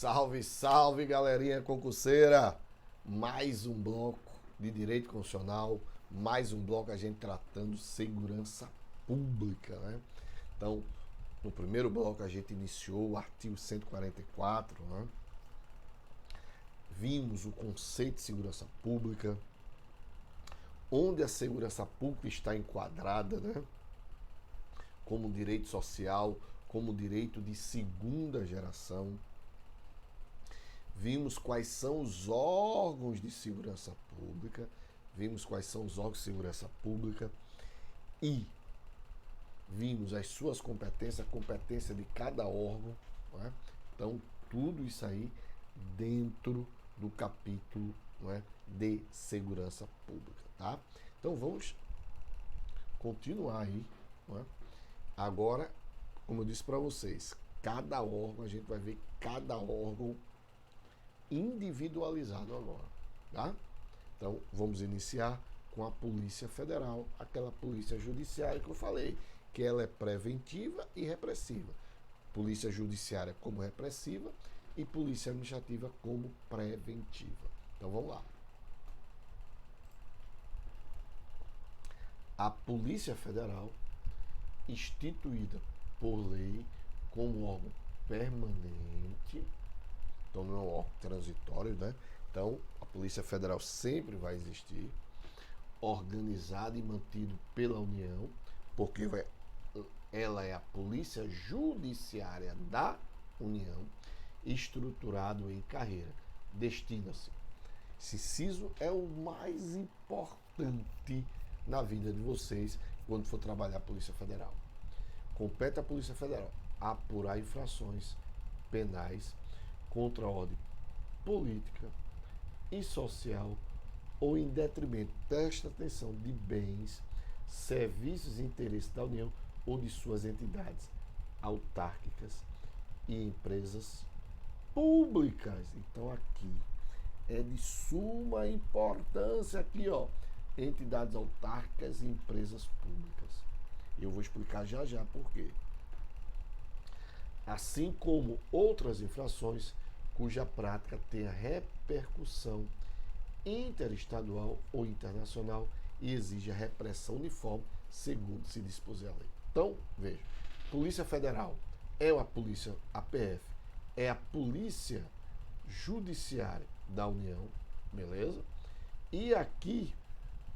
Salve, salve, galerinha concurseira! Mais um bloco de direito constitucional, mais um bloco a gente tratando segurança pública, né? Então, no primeiro bloco a gente iniciou o artigo 144, né? Vimos o conceito de segurança pública, onde a segurança pública está enquadrada, né? Como direito social, como direito de segunda geração. Vimos quais são os órgãos de segurança pública, e vimos as suas competências, a competência de cada órgão, né? Então, tudo isso aí dentro do capítulo, né, de segurança pública, tá? Então, vamos continuar aí, né? Agora, como eu disse para vocês, cada órgão, a gente vai ver cada órgão individualizado agora, tá? Então, vamos iniciar com a Polícia Federal, aquela polícia judiciária que eu falei, que ela é preventiva e repressiva. Polícia judiciária como repressiva e polícia administrativa como preventiva. Então, vamos lá. A Polícia Federal, instituída por lei como órgão permanente, então não é um órgão transitório, né? Então, a Polícia Federal sempre vai existir, organizada e mantido pela União, porque ela é a Polícia Judiciária da União, estruturado em carreira. Destina-se. Esse inciso é o mais importante na vida de vocês quando for trabalhar a Polícia Federal. Compete à Polícia Federal apurar infrações penais contra a ordem política e social ou em detrimento, presta atenção, de bens, serviços e interesses da União ou de suas entidades autárquicas e empresas públicas. Então aqui é de suma importância aqui, ó, entidades autárquicas e empresas públicas. Eu vou explicar já já por quê. Assim como outras infrações cuja prática tenha repercussão interestadual ou internacional e exija repressão uniforme, segundo se dispuser a lei. Então, veja, Polícia Federal é a polícia, a PF, é a Polícia Judiciária da União, beleza? E aqui,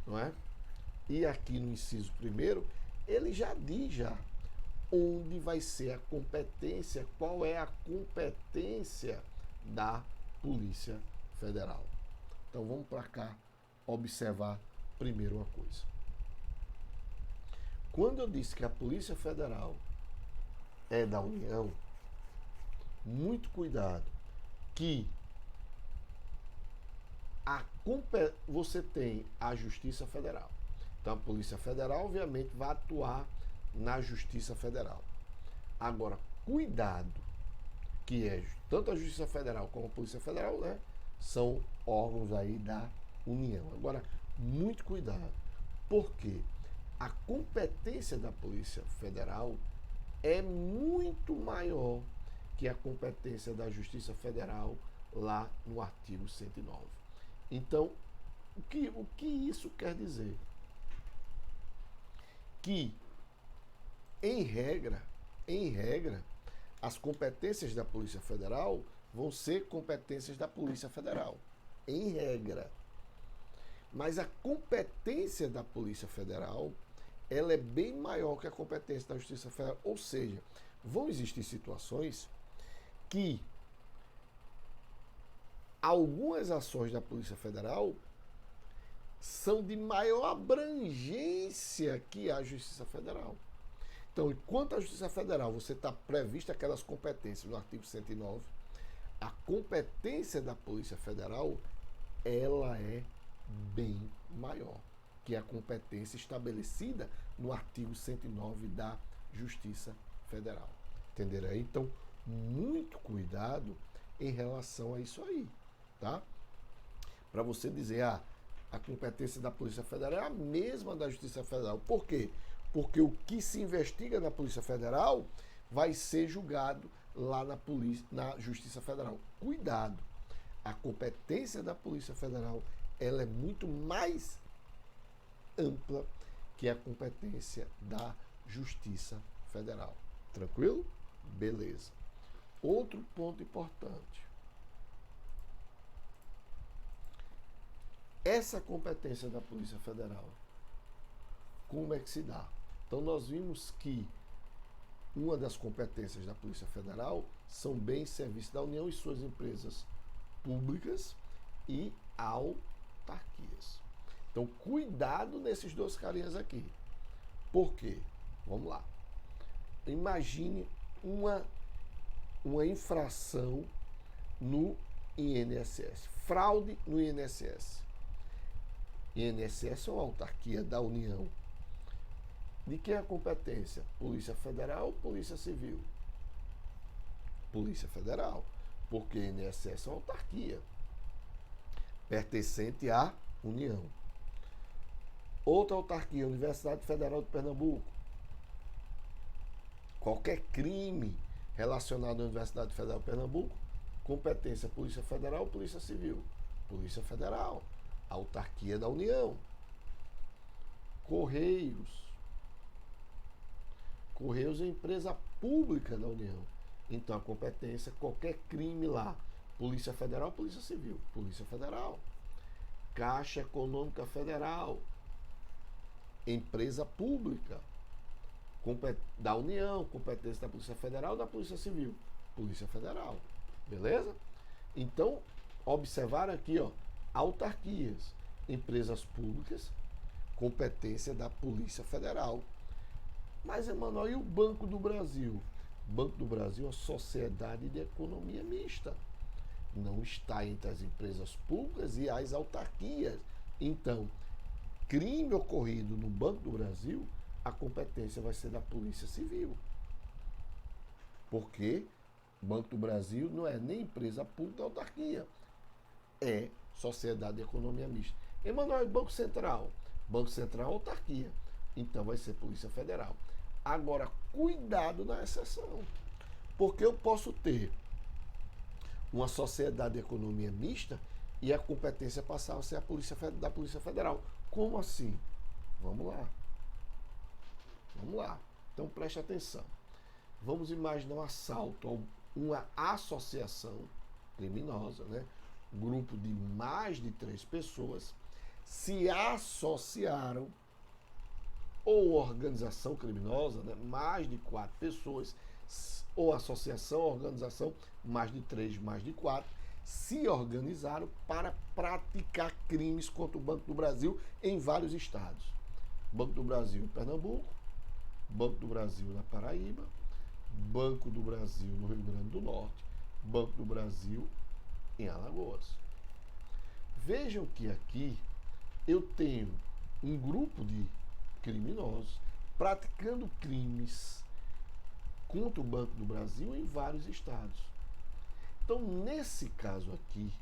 não é? E aqui no inciso primeiro, ele já diz onde vai ser a competência, qual é a competência da Polícia Federal. Então vamos para cá observar primeiro uma coisa. Quando eu disse que a Polícia Federal é da União, muito cuidado, que você tem a Justiça Federal. Então a Polícia Federal, obviamente, vai atuar na Justiça Federal. Agora, cuidado, que é tanto a Justiça Federal como a Polícia Federal, né, são órgãos aí da União. Agora, muito cuidado, porque a competência da Polícia Federal é muito maior que a competência da Justiça Federal lá no artigo 109. Então, o que isso quer dizer? Que, em regra, as competências da Polícia Federal vão ser competências da Polícia Federal, em regra. Mas a competência da Polícia Federal, ela é bem maior que a competência da Justiça Federal. Ou seja, vão existir situações que algumas ações da Polícia Federal são de maior abrangência que a Justiça Federal. Então, enquanto a Justiça Federal, você está prevista aquelas competências no artigo 109, a competência da Polícia Federal, ela é bem maior que a competência estabelecida no artigo 109 da Justiça Federal. Entenderam aí? Então, muito cuidado em relação a isso aí, tá? Para você dizer, a competência da Polícia Federal é a mesma da Justiça Federal. Por quê? Porque o que se investiga na Polícia Federal vai ser julgado lá na Justiça Federal. Cuidado! A competência da Polícia Federal ela é muito mais ampla que a competência da Justiça Federal. Tranquilo? Beleza. Outro ponto importante. Essa competência da Polícia Federal, como é que se dá? Então nós vimos que uma das competências da Polícia Federal são bens e serviços da União e suas empresas públicas e autarquias. Então, cuidado nesses dois carinhas aqui. Por quê? Vamos lá. Imagine uma infração no INSS. Fraude no INSS. INSS é uma autarquia da União. De quem é a competência? Polícia Federal ou Polícia Civil? Polícia Federal. Porque INSS é uma autarquia pertencente à União. Outra autarquia, Universidade Federal de Pernambuco. Qualquer crime relacionado à Universidade Federal de Pernambuco, competência Polícia Federal ou Polícia Civil? Polícia Federal, autarquia da União. Correios. Correios é empresa pública da União. Então a competência, qualquer crime lá, Polícia Federal, Polícia Civil, Polícia Federal. Caixa Econômica Federal, empresa pública da União, competência da Polícia Federal ou da Polícia Civil? Polícia Federal. Beleza? Então, observar aqui, ó, autarquias, empresas públicas, competência da Polícia Federal. Mas, Emanuel, e o Banco do Brasil? O Banco do Brasil é uma sociedade de economia mista. Não está entre as empresas públicas e as autarquias. Então, crime ocorrido no Banco do Brasil, a competência vai ser da Polícia Civil. Porque o Banco do Brasil não é nem empresa pública, autarquia. É sociedade de economia mista. Emanuel, Banco Central. Banco Central é autarquia. Então vai ser Polícia Federal. Agora, cuidado na exceção. Porque eu posso ter uma sociedade de economia mista e a competência passar a ser da Polícia Federal. Como assim? Vamos lá. Vamos lá. Então preste atenção. Vamos imaginar um assalto a uma associação criminosa, né? Um grupo de mais de 3 pessoas se associaram, ou organização criminosa, né? Mais de 4 pessoas, ou associação, organização, mais de 3, mais de 4, se organizaram para praticar crimes contra o Banco do Brasil em vários estados. Banco do Brasil em Pernambuco, Banco do Brasil na Paraíba, Banco do Brasil no Rio Grande do Norte, Banco do Brasil em Alagoas. Vejam que aqui eu tenho um grupo de criminosos praticando crimes contra o Banco do Brasil em vários estados. Então, nesse caso aqui,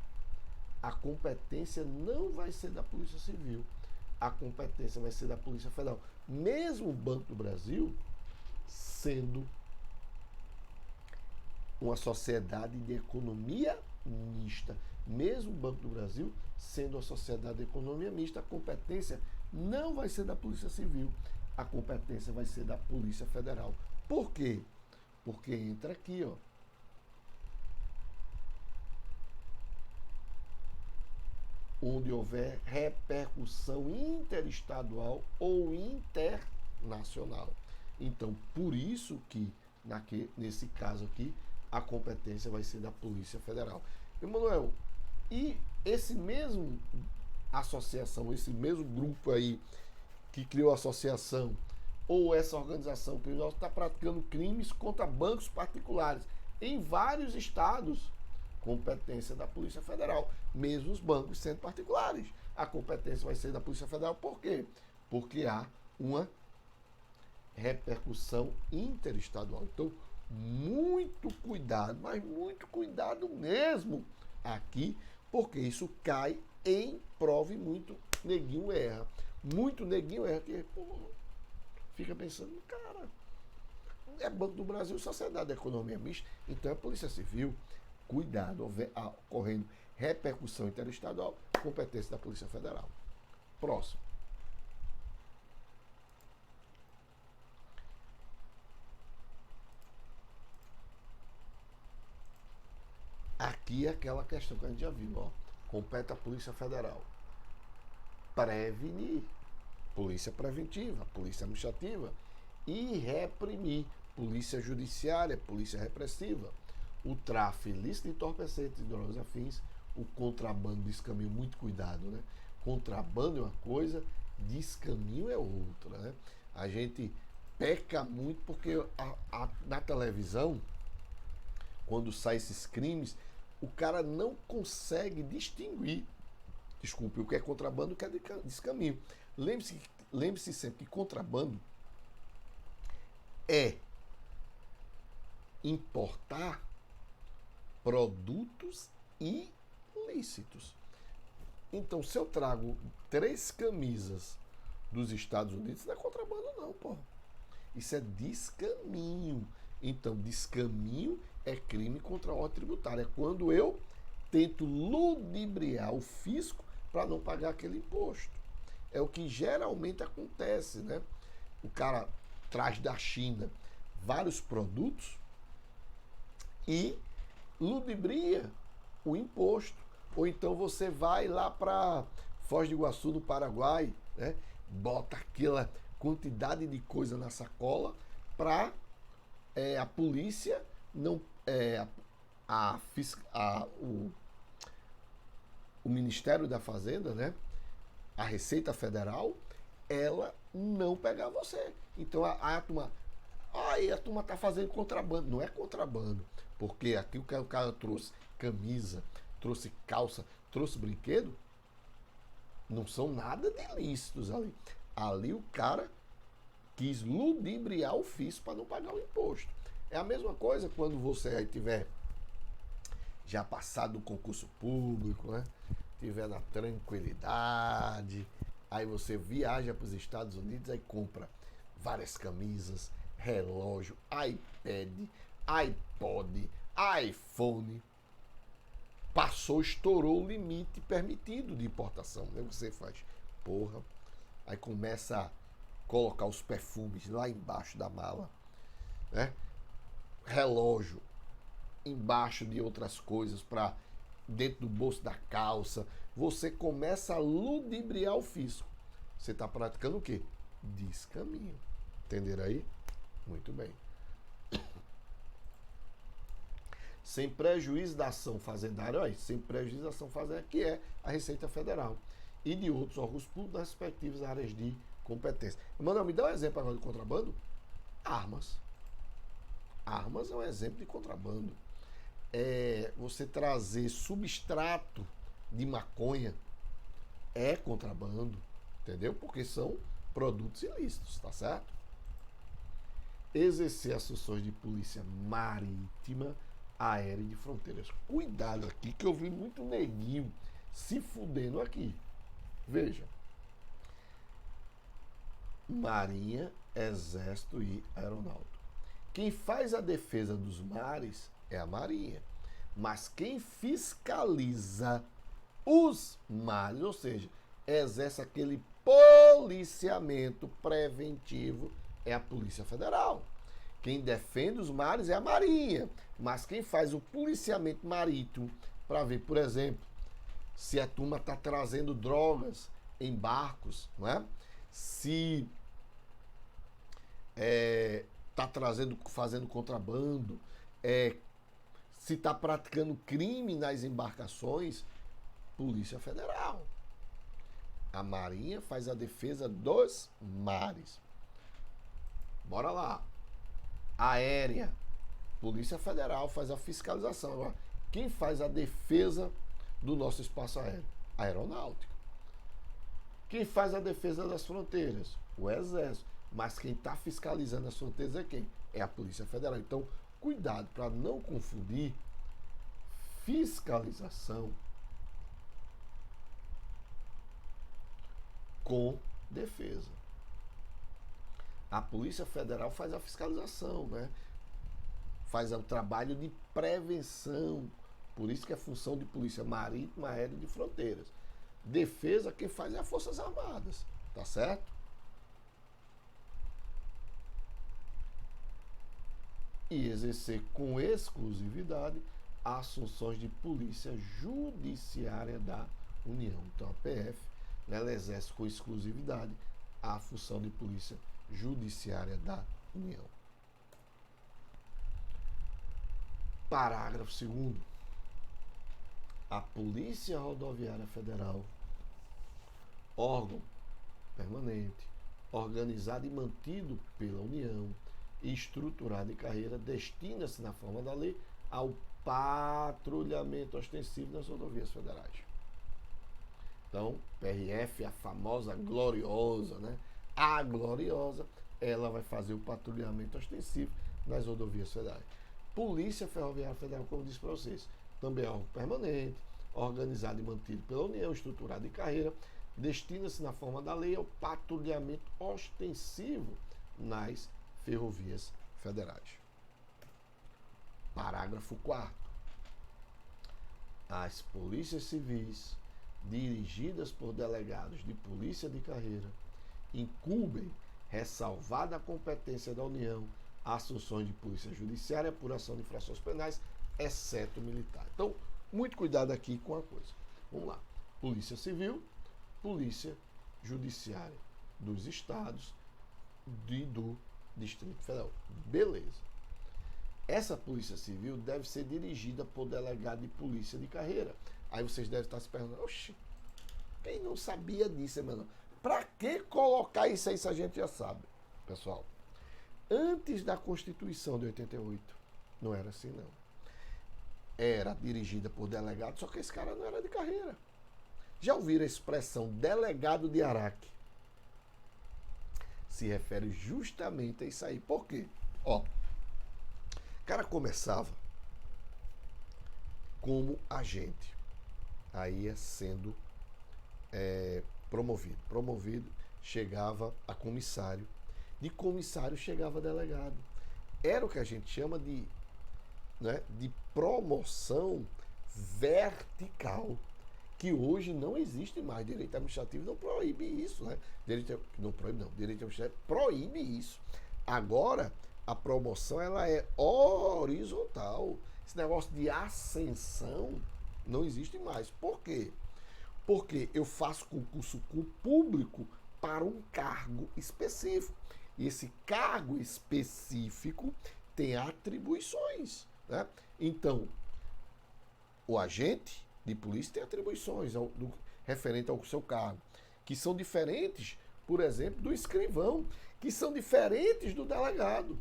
a competência não vai ser da Polícia Civil, a competência vai ser da Polícia Federal. Mesmo o Banco do Brasil sendo uma sociedade de economia mista, mesmo o Banco do Brasil sendo uma sociedade de economia mista, a competência não vai ser da Polícia Civil, a competência vai ser da Polícia Federal. Por quê? Porque entra aqui, ó, onde houver repercussão interestadual ou internacional. Então, por isso que, nesse caso aqui, a competência vai ser da Polícia Federal. Emanuel, e esse mesmo associação, esse mesmo grupo aí que criou a associação, ou essa organização criminosa está praticando crimes contra bancos particulares em vários estados, competência da Polícia Federal, mesmo os bancos sendo particulares. A competência vai ser da Polícia Federal, por quê? Porque há uma repercussão interestadual. Então, muito cuidado, mas muito cuidado mesmo aqui, porque isso cai em prova e muito neguinho erra. Muito neguinho erra, que fica pensando, cara, é Banco do Brasil, Sociedade de Economia Mista, então é Polícia Civil. Cuidado, ocorrendo repercussão interestadual, competência da Polícia Federal. Próximo. Aqui é aquela questão que a gente já viu, ó. Compete à Polícia Federal prevenir, polícia preventiva, polícia administrativa, e reprimir, polícia judiciária, polícia repressiva, o tráfico ilícito de entorpecentes e drogas afins, o contrabando, descaminho, muito cuidado, né? Contrabando é uma coisa, descaminho é outra, né? A gente peca muito porque na televisão, quando saem esses crimes, o cara não consegue distinguir, desculpe, o que é contrabando e o que é descaminho. Lembre-se sempre que contrabando é importar produtos ilícitos. Então, se eu trago 3 camisas dos Estados Unidos, não é contrabando não, pô. Isso é descaminho. Então, descaminho é crime contra a ordem tributária. É quando eu tento ludibriar o fisco para não pagar aquele imposto. É o que geralmente acontece, né? O cara traz da China vários produtos e ludibria o imposto. Ou então você vai lá para Foz do Iguaçu, no Paraguai, né? Bota aquela quantidade de coisa na sacola para a polícia não... o Ministério da Fazenda, né? A Receita Federal, ela não pegar você. Então a turma está fazendo contrabando. Não é contrabando, porque aqui o cara trouxe camisa, trouxe calça, trouxe brinquedo, não são nada de ilícitos ali. Ali o cara quis ludibriar o fisco para não pagar o imposto. É a mesma coisa quando você aí tiver já passado do concurso público, né? Tiver na tranquilidade, aí você viaja para os Estados Unidos, aí compra várias camisas, relógio, iPad, iPod, iPhone. Passou, estourou o limite permitido de importação. Aí você faz, porra, aí começa a colocar os perfumes lá embaixo da mala, né? Relógio embaixo de outras coisas, para dentro do bolso da calça. Você começa a ludibriar o fisco. Você está praticando o quê? Descaminho. Entenderam aí? Muito bem. Sem prejuízo da ação fazendária, olha, sem prejuízo da ação fazendária, que é a Receita Federal e de outros órgãos públicos nas respectivas áreas de competência. Manoel, me dá um exemplo agora de contrabando? Armas. Armas é um exemplo de contrabando. Você trazer substrato de maconha é contrabando, entendeu? Porque são produtos ilícitos, tá certo? Exercer as funções de polícia marítima, aérea e de fronteiras. Cuidado aqui, que eu vi muito neguinho se fudendo aqui. Veja. Marinha, Exército e Aeronáutica. Quem faz a defesa dos mares é a Marinha. Mas quem fiscaliza os mares, ou seja, exerce aquele policiamento preventivo, é a Polícia Federal. Quem defende os mares é a Marinha. Mas quem faz o policiamento marítimo para ver, por exemplo, se a turma está trazendo drogas em barcos, não é? Se está fazendo contrabando, se está praticando crime nas embarcações, Polícia Federal. A Marinha faz a defesa dos mares. Bora lá. Aérea. Polícia Federal faz a fiscalização. Agora, quem faz a defesa do nosso espaço aéreo? A Aeronáutica. Quem faz a defesa das fronteiras? O Exército. Mas quem está fiscalizando as fronteiras é quem? É a Polícia Federal. Então, cuidado para não confundir fiscalização com defesa. A Polícia Federal faz a fiscalização, né? Faz o trabalho de prevenção. Por isso que é função de polícia marítima, aérea e de fronteiras. Defesa, quem faz é as Forças Armadas, tá certo? E exercer com exclusividade as funções de polícia judiciária da União. Então a PF, ela exerce com exclusividade a função de polícia judiciária da União. Parágrafo 2º. A Polícia Rodoviária Federal, órgão permanente, organizado e mantido pela União, estruturado em carreira, destina-se, na forma da lei, ao patrulhamento ostensivo nas rodovias federais. Então, PRF, a famosa gloriosa, né? A gloriosa, ela vai fazer o patrulhamento ostensivo nas rodovias federais. Polícia Ferroviária Federal, como eu disse para vocês, também é órgão permanente, organizado e mantido pela União, estruturado em carreira, destina-se, na forma da lei, ao patrulhamento ostensivo nas ferrovias federais. Parágrafo 4º. As polícias civis, dirigidas por delegados de polícia de carreira, incumbem, ressalvada a competência da União, as funções de polícia judiciária, apuração de infrações penais, exceto militar. Então, muito cuidado aqui com a coisa. Vamos lá. Polícia Civil, Polícia Judiciária dos Estados e do Distrito Federal. Beleza. Essa Polícia Civil deve ser dirigida por delegado de polícia de carreira. Aí vocês devem estar se perguntando, oxi, quem não sabia disso, mano? Pra que colocar isso aí se a gente já sabe? Pessoal, antes da Constituição de 88, não era assim, não. Era dirigida por delegado, só que esse cara não era de carreira. Já ouviram a expressão delegado de Araque? Se refere justamente a isso aí. Por quê? Ó, o cara começava como agente, aí ia sendo promovido. Promovido, chegava a comissário. De comissário chegava a delegado. Era o que a gente chama de, né, de promoção vertical, que hoje não existe mais. Direito administrativo não proíbe isso, né? Não proíbe, não. Direito administrativo proíbe isso. Agora, a promoção, ela é horizontal. Esse negócio de ascensão não existe mais. Por quê? Porque eu faço concurso público para um cargo específico. E esse cargo específico tem atribuições, né? Então, o agente de polícia tem atribuições referente ao seu cargo, que são diferentes, por exemplo, do escrivão, que são diferentes do delegado.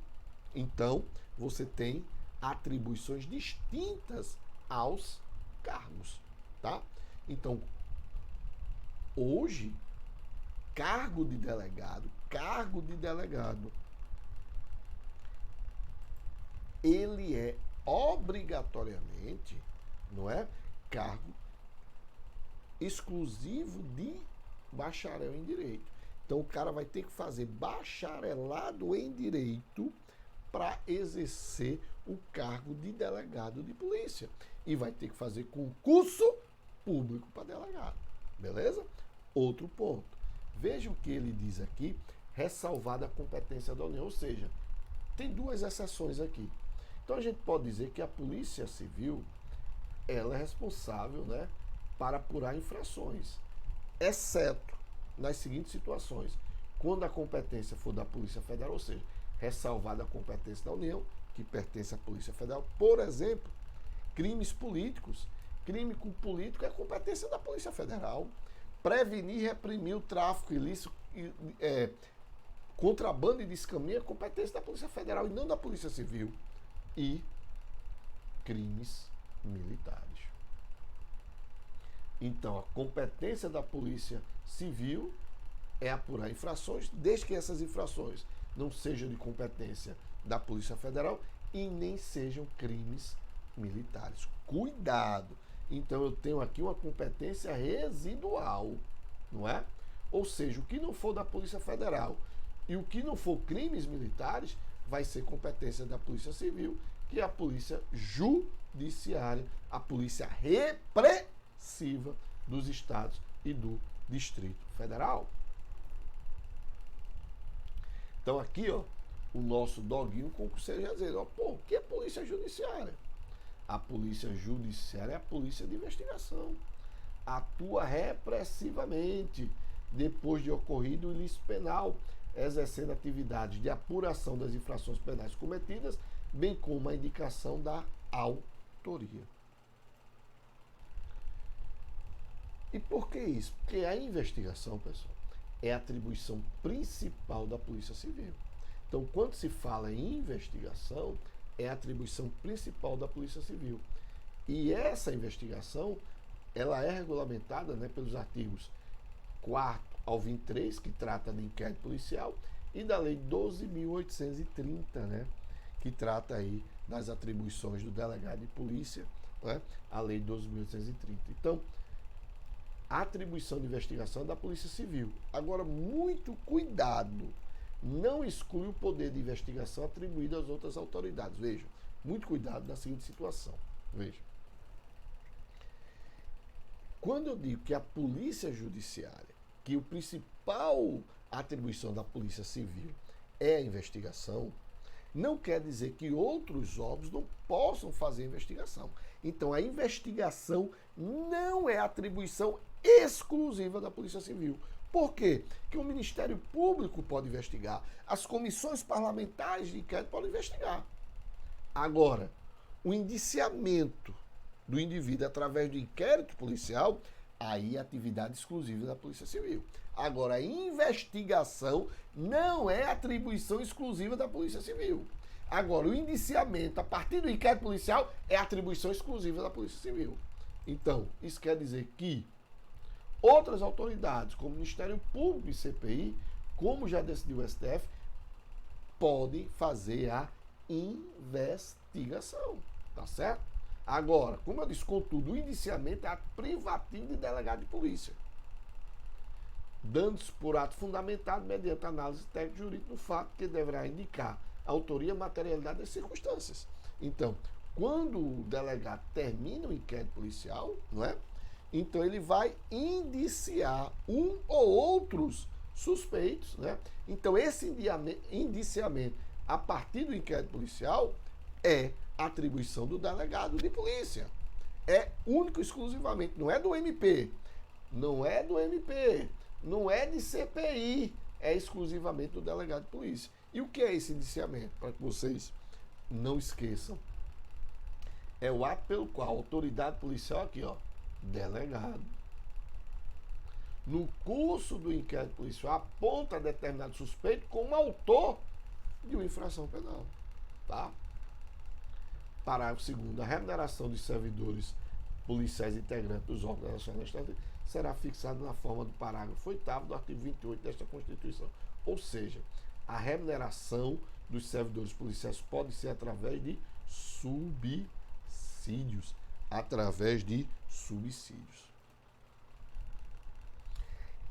Então, você tem atribuições distintas aos cargos, tá? Então, hoje, cargo de delegado, ele é obrigatoriamente, não é, cargo exclusivo de bacharel em direito. Então o cara vai ter que fazer bacharelado em direito para exercer o cargo de delegado de polícia. E vai ter que fazer concurso público para delegado. Beleza? Outro ponto. Veja o que ele diz aqui, ressalvada a competência da União. Ou seja, tem duas exceções aqui. Então a gente pode dizer que a Polícia Civil, ela é responsável, né, para apurar infrações, exceto nas seguintes situações: quando a competência for da Polícia Federal, ou seja, ressalvada a competência da União, que pertence à Polícia Federal. Por exemplo, crimes políticos. Crime político é competência da Polícia Federal. Prevenir e reprimir o tráfico ilícito, contrabando e descaminho é competência da Polícia Federal e não da Polícia Civil. E crimes militares. Então, a competência da Polícia Civil é apurar infrações, desde que essas infrações não sejam de competência da Polícia Federal e nem sejam crimes militares. Cuidado! Então, eu tenho aqui uma competência residual, não é? Ou seja, o que não for da Polícia Federal, E o que não for crimes militares vai ser competência da Polícia Civil, que é a Polícia Judiciária, a Polícia Repressiva dos estados e do Distrito Federal. Então aqui, ó, o nosso doguinho concurseiro já dizendo, ó, pô, o que é Polícia Judiciária? A Polícia Judiciária é a polícia de investigação. Atua repressivamente depois de ocorrido o ilícito penal, exercendo atividades de apuração das infrações penais cometidas, bem como a indicação da autoria. E por que isso? Porque a investigação, pessoal, é a atribuição principal da Polícia Civil. Então, quando se fala em investigação, é a atribuição principal da Polícia Civil. E essa investigação, ela é regulamentada, né, pelos artigos 4º ao 23, que trata de inquérito policial, e da Lei 12.830, né, que trata aí das atribuições do delegado de polícia, né, a Lei 12.830. Então, a atribuição de investigação é da Polícia Civil. Agora, muito cuidado, não exclui o poder de investigação atribuído às outras autoridades. Veja, muito cuidado na seguinte situação. Veja. Quando eu digo que a Polícia Judiciária, que o principal atribuição da Polícia Civil é a investigação, não quer dizer que outros órgãos não possam fazer investigação. Então, a investigação não é atribuição exclusiva da Polícia Civil. Por quê? Porque o Ministério Público pode investigar, as comissões parlamentares de inquérito podem investigar. Agora, o indiciamento do indivíduo através do inquérito policial, aí é atividade exclusiva da Polícia Civil. Agora, a investigação não é atribuição exclusiva da Polícia Civil. Agora, o indiciamento a partir do inquérito policial é atribuição exclusiva da Polícia Civil. Então, isso quer dizer que outras autoridades, como o Ministério Público e CPI, como já decidiu o STF, podem fazer a investigação. Tá certo? Agora, como eu disse, contudo, o indiciamento é ato privativo de delegado de polícia, dando-se por ato fundamentado mediante análise técnico-jurídica do fato que deverá indicar a autoria e materialidade das circunstâncias. Então, quando o delegado termina o inquérito policial, não é? Então ele vai indiciar um ou outros suspeitos, né? Então esse indiciamento a partir do inquérito policial é atribuição do delegado de polícia. É único e exclusivamente, não é do MP, não é do MP, não é de CPI, é exclusivamente do delegado de polícia. E o que é esse indiciamento? Para que vocês não esqueçam. É o ato pelo qual a autoridade policial, aqui ó, delegado, no curso do inquérito policial, aponta determinado suspeito como autor de uma infração penal. Tá? Parágrafo 2º. A remuneração dos servidores policiais integrantes dos órgãos nacionais será fixada na forma do parágrafo 8º do artigo 28 desta Constituição. Ou seja, a remuneração dos servidores policiais pode ser através de subsídios. Através de subsídios.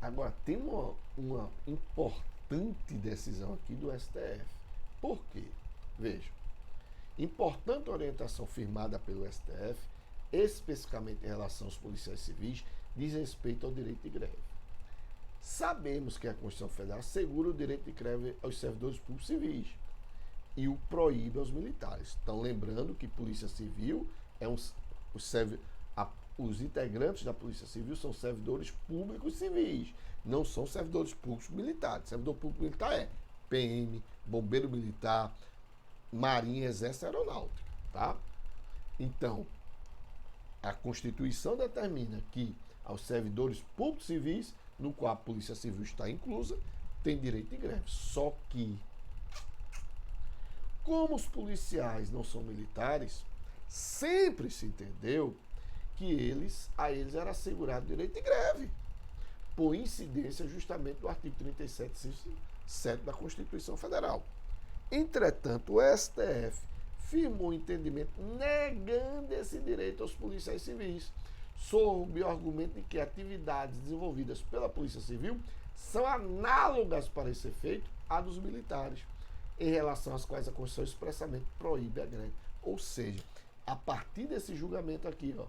Agora, tem uma importante decisão aqui do STF. Por quê? Veja, importante orientação firmada pelo STF, especificamente em relação aos policiais civis, diz respeito ao direito de greve. Sabemos que a Constituição Federal assegura o direito de greve aos servidores públicos civis e o proíbe aos militares. Então, lembrando que Polícia Civil é os integrantes da Polícia Civil são servidores públicos civis, não são servidores públicos militares. Servidor público militar é PM, Bombeiro Militar, Marinha, Exército e Aeronáutica. Tá? Então, a Constituição determina que aos servidores públicos civis, no qual a Polícia Civil está inclusa, tem direito de greve. Só que, como os policiais não são militares, sempre se entendeu que a eles era assegurado direito de greve, por incidência justamente do artigo 37.7 da Constituição Federal. Entretanto, o STF firmou o entendimento negando esse direito aos policiais civis, sob o argumento de que atividades desenvolvidas pela Polícia Civil são análogas para esse efeito à dos militares, em relação às quais a Constituição expressamente proíbe a greve. Ou seja, a partir desse julgamento aqui, ó,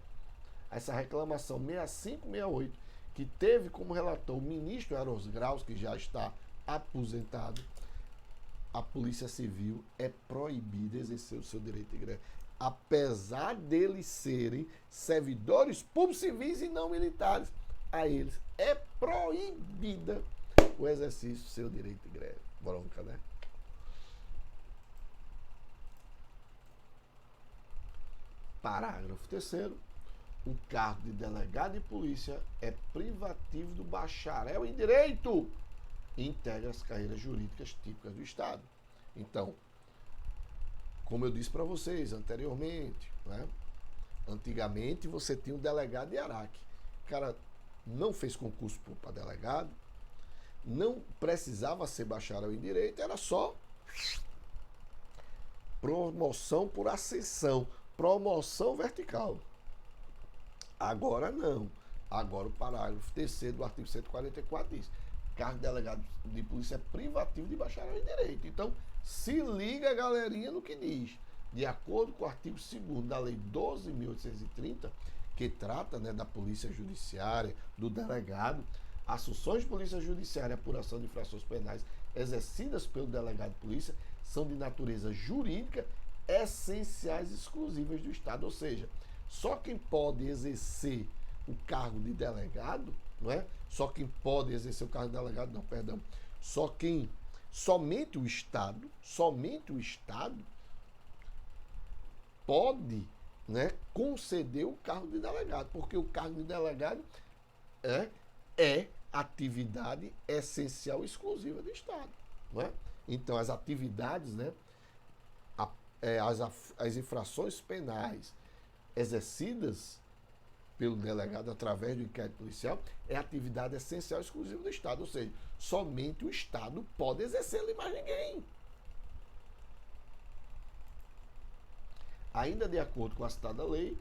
essa reclamação 6568, que teve como relator o ministro Eros Graus, que já está aposentado, a Polícia Civil é proibida de exercer o seu direito de greve, apesar deles serem servidores públicos civis e não militares. A eles é proibida o exercício do seu direito de greve. Bronca, né? Parágrafo 3º. O cargo de delegado de polícia é privativo do bacharel em direito e integra as carreiras jurídicas típicas do Estado. Então, como eu disse para vocês anteriormente, né? Antigamente você tinha um delegado de Araque. O cara não fez concurso para delegado, não precisava ser bacharel em direito, era só promoção por ascensão, promoção vertical. Agora não. Agora o parágrafo 3º do artigo 144 diz: cargo de delegado de polícia é privativo de bacharel em direito. Então, se liga, galerinha, no que diz. De acordo com o artigo 2º da Lei 12.830, que trata, né, da polícia judiciária, do delegado, as funções de polícia judiciária e apuração de infrações penais exercidas pelo delegado de polícia são de natureza jurídica, essenciais e exclusivas do Estado. Ou seja, só quem pode exercer o cargo de delegado, não é? Só quem pode exercer o cargo de delegado, não, perdão. Somente o Estado pode, né, conceder o cargo de delegado, porque o cargo de delegado é atividade essencial e exclusiva do Estado, não é? Então, as atividades, né, as infrações penais exercidas pelo delegado através do inquérito policial é atividade essencial e exclusiva do Estado, ou seja, somente o Estado pode exercê-la e mais ninguém. Ainda de acordo com a citada lei,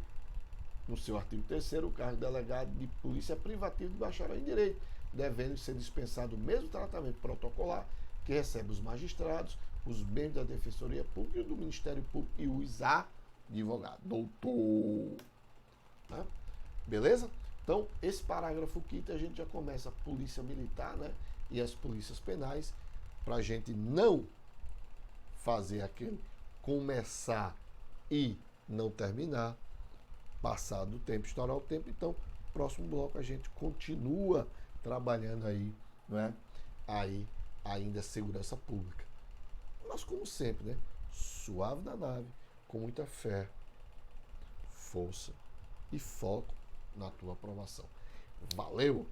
no seu artigo 3º, o cargo de delegado de polícia é privativo de bacharel em direito, devendo ser dispensado o mesmo tratamento protocolar que recebe os magistrados, os membros da Defensoria Pública e do Ministério Público e os advogados. Doutor! Né? Beleza? Então, esse parágrafo 5º a gente já começa a polícia militar, né, e as polícias penais, para a gente não fazer aquele começar e não terminar, passar do tempo, estourar o tempo. Então, próximo bloco a gente continua trabalhando aí, não é? Aí, ainda segurança pública. Mas, como sempre, né? Suave na nave, com muita fé, força e foco na tua aprovação. Valeu!